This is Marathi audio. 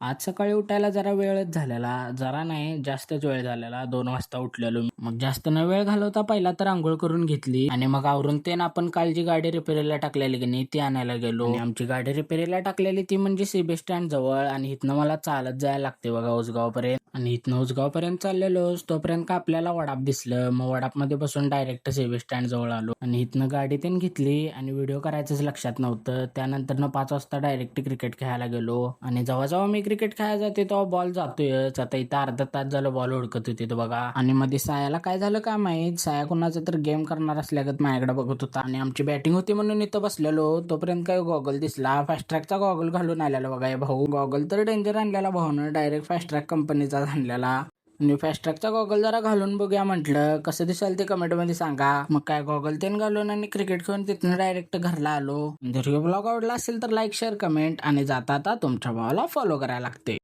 आज सकाळी उठायला जरा वेळच झालेला. जरा नाही जास्तच वेळ झालेला. 2 वाजता उठलेलो मी. मग जास्त न वेळ घालवता पहिला तर अंघोळ करून घेतली आणि मग आवरून तेन आपण काल जी गाडी रिपेअरला टाकलेली की नाही ती आणायला गेलो. आणि आमची गाडी रिपेअरला टाकलेली ती म्हणजे सीबी स्टँड जवळ आणि इथनं मला चालत जायला लागते बघा उसगावपर्यंत. आणि इथनं उसगावपर्यंत चाललेलो तोपर्यंत का आपल्याला वडाप दिसलं. मग वडापमध्ये बसून डायरेक्ट सीबी स्टँड जवळ आलो आणि इथनं गाडी तेन घेतली आणि व्हिडिओ करायचंच लक्षात नव्हतं. त्यानंतर 5 वाजता डायरेक्ट क्रिकेट खेळायला गेलो आणि जेव्हा जेव्हा मी क्रिकेट खेळायला जाते तेव्हा बॉल जातोयच. आता इथं अर्धा तास झालं बॉल हुडकत होते बघा. आणि मध्ये सायाला काय झालं काय माहित, साया कुणाचा तर गेम करणार असल्यागत माझ्याकडे बघत होता आणि आमची बॅटिंग होती म्हणून इथं बसलेलो. तोपर्यंत काय गॉगल दिसला. फास्ट ट्रॅकचा गॉगल घालून आलेला बघा हे भाऊ. गॉगल तर डेंजर आणलेला भाऊनं, डायरेक्ट फास्ट ट्रॅक कंपनीचा आणलेला. आणि फास्ट ट्रॅकचा गॉगल जरा घालून बघूया म्हटलं, कसं दिसेल ते कमेंटमध्ये सांगा. मग काय गॉगल तेन घालून आणि क्रिकेट खेळून तिथून डायरेक्ट घरला आलो. जर ब्लॉग आवडला असेल तर लाईक शेअर कमेंट आणि जाता तुमच्या भावाला फॉलो करायला लागते.